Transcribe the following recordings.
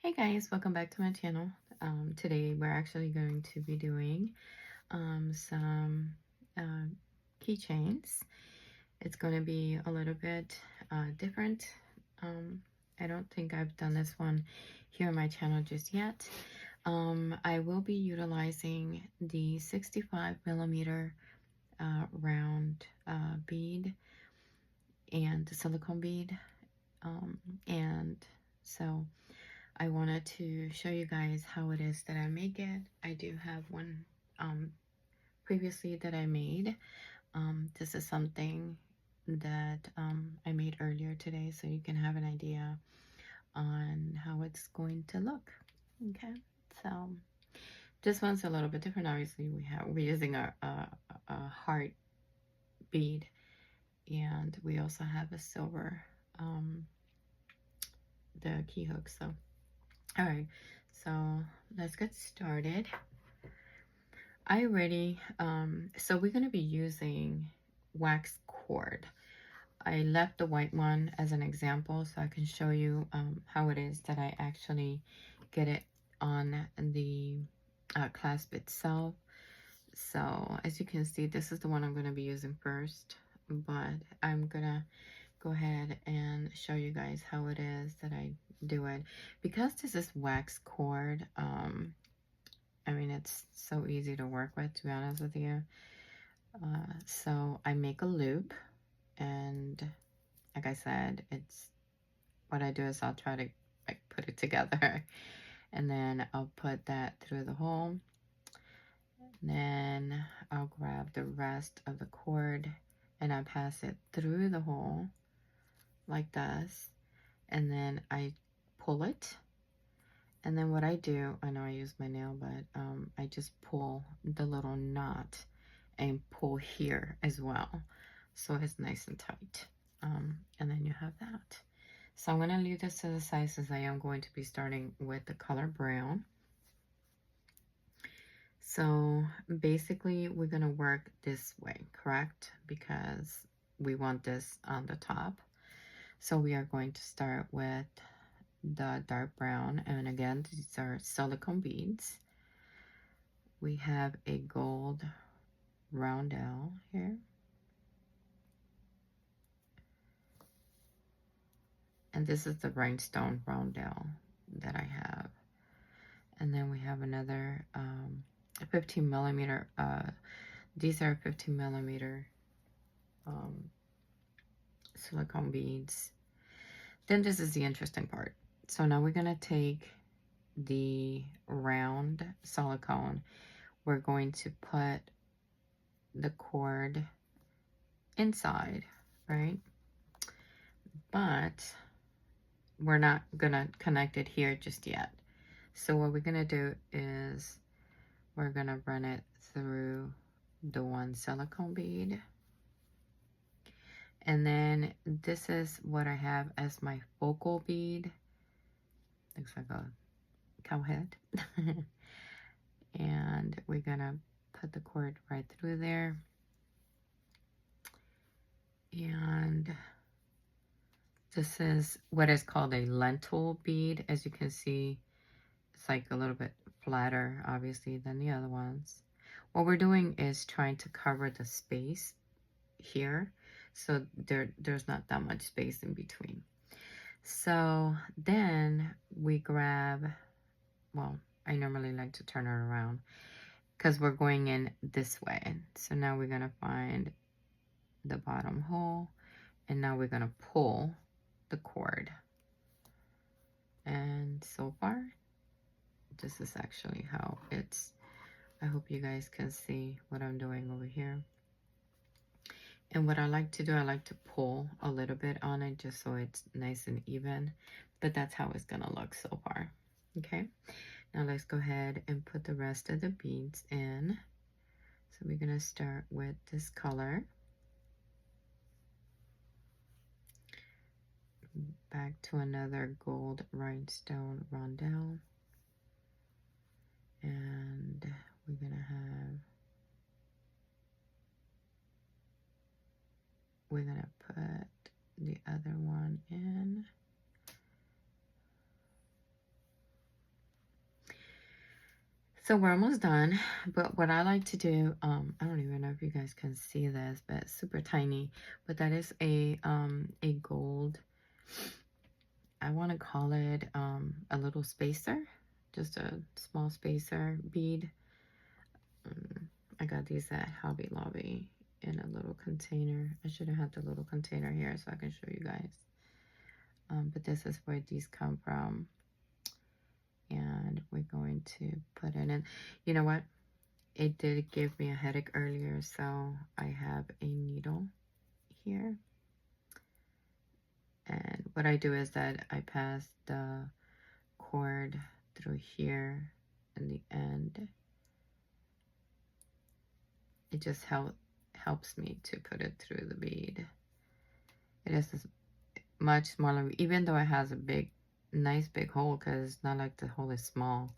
Hey guys, welcome back to my channel. Today we're actually going to be doing some uh, keychains. It's going to be a little bit different. Um, I don't think I've done this one here on my channel just yet. I will be utilizing the 65 millimeter round bead and the silicone bead. And so I wanted to show you guys how it is that I make it. I do have one previously that I made. This is something that I made earlier today, so you can have an idea on how it's going to look. Okay, so this one's a little bit different. Obviously, we're using a heart bead, and we also have a silver the key hook. So all right, so let's get started. I already, so we're going to be using wax cord. I left the white one as an example so I can show you how it is that I actually get it on the clasp itself. So as you can see, this is the one I'm going to be using first, but I'm going to go ahead and show you guys how it is that I do it. Because this is wax cord, I mean, it's so easy to work with, to be honest with you. So I make a loop, and like I said, it's what I do is I'll try to like put it together, and then I'll put that through the hole. Then I'll grab the rest of the cord and I pass it through the hole like this, and then I pull it. And then what I do, I know I use my nail, but I just pull the little knot and pull here as well, so it's nice and tight. And then you have that. So I'm going to leave this to the side since I am going to be starting with the color brown. So basically we're going to work this way, correct? Because we want this on the top. So we are going to start with the dark brown, and again, these are silicone beads. We have a gold roundel here, and this is the rhinestone roundel that I have. And then we have another 15 millimeter. These are 15 millimeter silicone beads. Then this is the interesting part. So now we're gonna take the round silicone. We're going to put the cord inside, right? But we're not gonna connect it here just yet. So what we're gonna do is we're gonna run it through the one silicone bead, and then this is what I have as my focal bead. Looks like a cow head. And we're gonna put the cord right through there, and this is what is called a lentil bead. As you can see, it's like a little bit flatter obviously than the other ones. What we're doing is trying to cover the space here, so there's not that much space in between. So then we grab, well, I normally like to turn it around because we're going in this way. So now we're gonna find the bottom hole, and now we're gonna pull the cord. And so far, this is actually how it's. I hope you guys can see what I'm doing over here. And what I like to do, I like to pull a little bit on it just so it's nice and even. But that's how it's gonna look so far. Okay, now let's go ahead and put the rest of the beads in. So we're gonna start with this color. Back to another gold rhinestone rondelle. And we're gonna put the other one in. So we're almost done, but what I like to do, I don't even know if you guys can see this, but it's super tiny, but that is a gold, I want to call it a little spacer, just a small spacer bead. I got these at Hobby Lobby in a little container. I should have had the little container here so I can show you guys. But this is where these come from. And we're going to put it in. You know what? It did give me a headache earlier, so I have a needle here. And what I do is that I pass the cord through here in the end. It just helps me to put it through the bead. It is much smaller, even though it has a nice big hole, because it's not like the hole is small.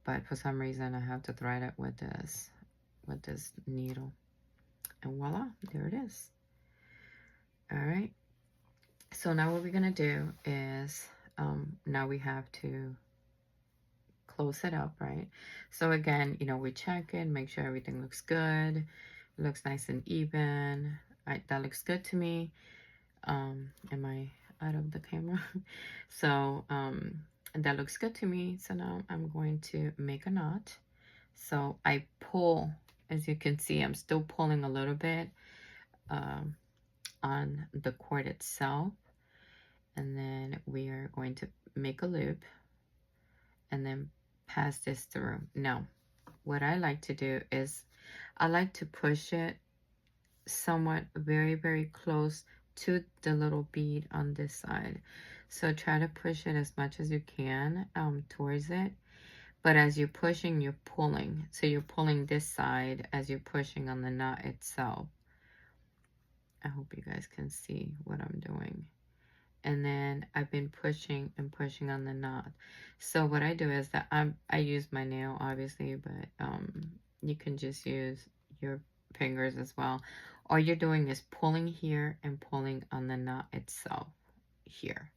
But for some reason I have to thread it with this needle. And voila, there it is. All right. So now what we're gonna do is, now we have to close it up, right? So again, you know, we check it, make sure everything looks good. It looks nice and even. That looks good to me. Am I out of the camera? So, and that looks good to me. So now I'm going to make a knot. So I pull, as you can see, I'm still pulling a little bit on the cord itself. And then we are going to make a loop and then pass this through. Now, what I like to do is I like to push it somewhat very, very close to the little bead on this side. So try to push it as much as you can towards it. But as you're pushing, you're pulling. So you're pulling this side as you're pushing on the knot itself. I hope you guys can see what I'm doing. And then I've been pushing and pushing on the knot. So what I do is that I use my nail, obviously, but you can just use your fingers as well. All you're doing is pulling here and pulling on the knot itself here.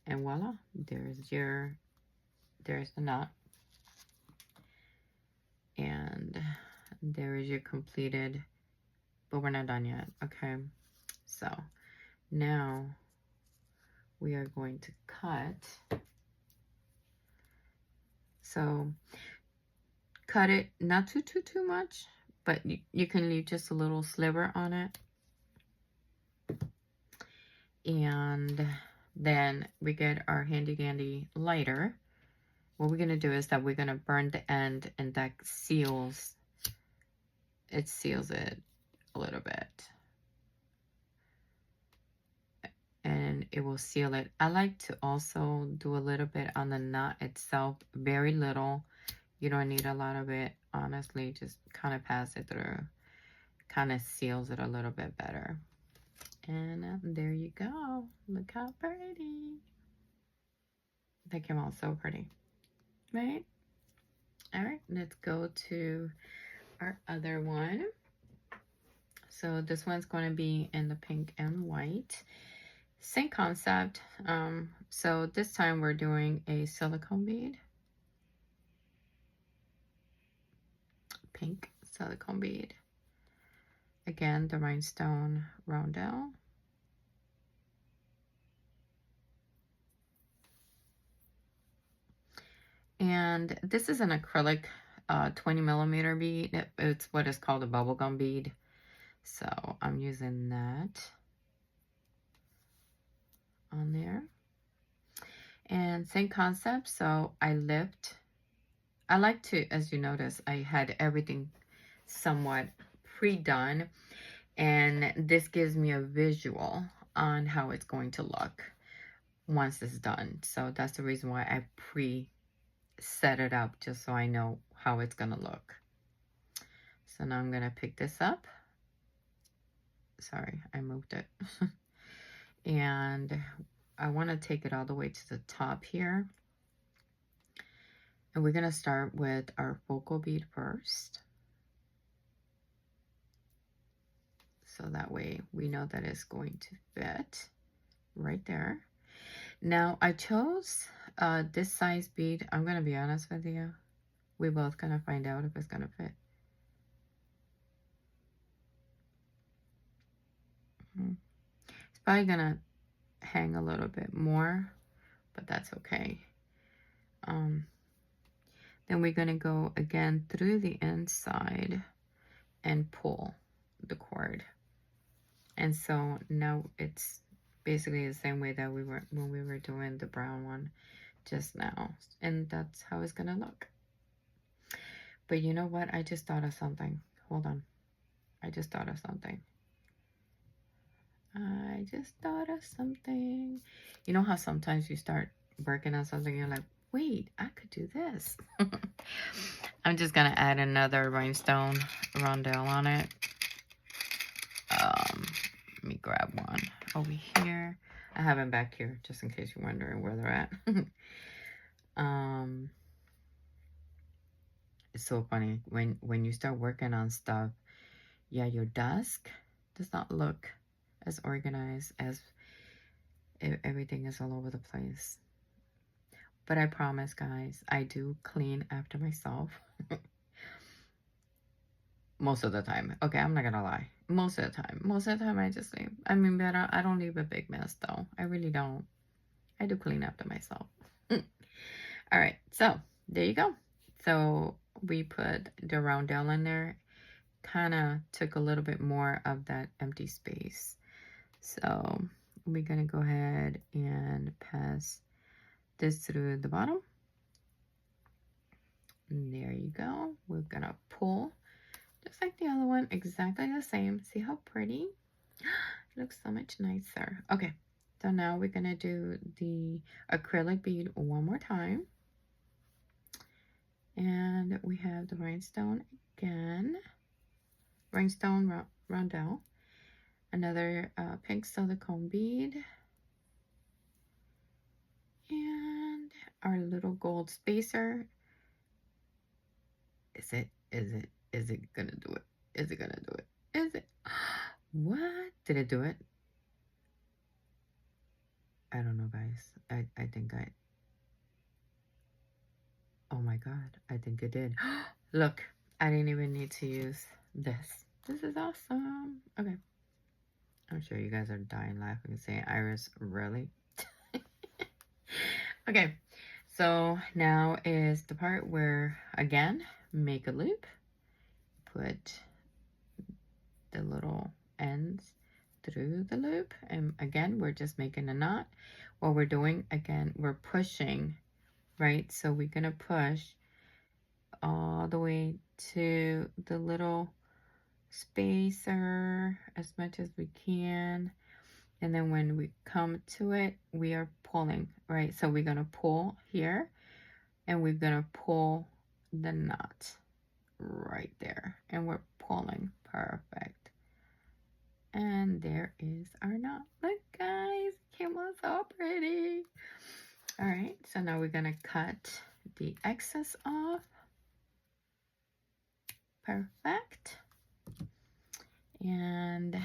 And voila, there's the knot. And there is your completed, but we're not done yet. Okay, so now we are going to cut. So cut it not too much, but you can leave just a little sliver on it. And then we get our handy dandy lighter. What we're gonna do is that we're gonna burn the end, and that seals it a little bit. And it will seal it. I like to also do a little bit on the knot itself, very little. You don't need a lot of it, honestly. Just kind of pass it through. Kind of seals it a little bit better. And there you go. Look how pretty. That came out so pretty, right? All right, let's go to our other one. So this one's going to be in the pink and white. Same concept. So this time we're doing a silicone bead. Pink silicone bead. Again, the rhinestone roundel. And this is an acrylic 20 millimeter bead. It's what is called a bubblegum bead. So I'm using that on there. And same concept. So I lift. I like to, as you notice, I had everything somewhat pre-done. And this gives me a visual on how it's going to look once it's done. So that's the reason why I set it up, just so I know how it's gonna look. So now I'm gonna pick this up. Sorry, I moved it. And I want to take it all the way to the top here. And we're gonna start with our focal bead first. So that way we know that it's going to fit right there. Now I chose this size bead. I'm gonna be honest with you. we both gonna find out if it's gonna fit. It's probably gonna hang a little bit more, but that's okay. Then we're gonna go again through the inside and pull the cord. And so now it's basically the same way that we were when we were doing the brown one just now. And that's how it's gonna look. But you know what? I just thought of something. Hold on. I just thought of something. I just thought of something. You know how sometimes you start working on something and you're like, wait, I could do this. I'm just gonna add another rhinestone rondelle on it. Let me grab one over here. I have them back here just in case you're wondering where they're at. It's so funny when you start working on stuff. Yeah, your desk does not look as organized as everything is all over the place. But I promise, guys, I do clean after myself. Most of the time. Okay, I'm not gonna lie. Most of the time. Most of the time I just leave. I mean, but I don't leave a big mess though. I really don't. I do clean after myself. All right, so there you go. So we put the roundel in there. Kind of took a little bit more of that empty space. So we're gonna go ahead and pass this through the bottom. And there you go. We're gonna pull just like the other one, exactly the same. See how pretty? It looks so much nicer. Okay, so now we're gonna do the acrylic bead one more time. And we have the rhinestone again. Rhinestone rondelle. Another pink silicone bead. And our little gold spacer. Is it gonna do it? Is it gonna do it? Is it? What? Did it do it? I don't know, guys. I think oh my God, I think it did. Look, I didn't even need to use this. This is awesome. Okay. I'm sure you guys are dying laughing and saying, Iris, really? Okay, so now is the part where, again, make a loop. Put the little ends through the loop. And again, we're just making a knot. What we're doing, again, we're pushing, right? So we're going to push all the way to the little spacer as much as we can. And then when we come to it, we are pulling, right? So we're going to pull here and we're going to pull the knot right there. And we're pulling. Perfect. And there is our knot. Look, guys, came out so pretty. All right, so now we're going to cut the excess off. Perfect. And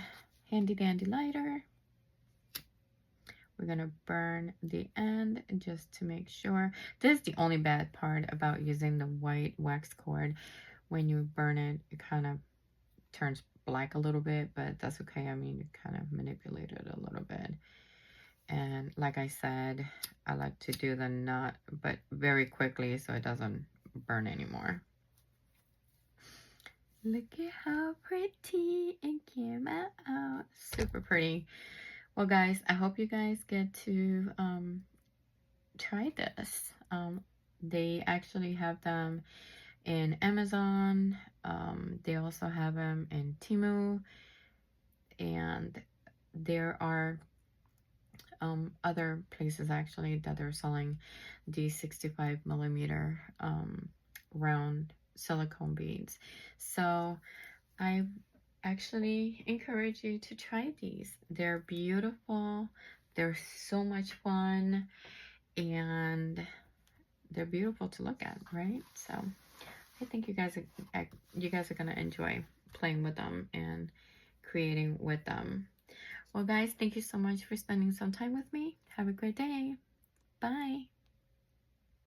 handy dandy lighter. We're going to burn the end just to make sure. This is the only bad part about using the white wax cord. When you burn it, it kind of turns black a little bit, but that's okay. I mean, you kind of manipulate it a little bit. And like I said, I like to do the knot, but very quickly so it doesn't burn anymore. Look at how pretty it came out. Super pretty. Well, guys, I hope you guys get to try this. They actually have them in Amazon. They also have them in Temu. And there are other places actually that are selling these 65 millimeter round silicone beads. So I actually encourage you to try these. They're beautiful. They're so much fun, and they're beautiful to look at, right? So I think you guys are gonna enjoy playing with them and creating with them. Well, guys, thank you so much for spending some time with me. Have a great day.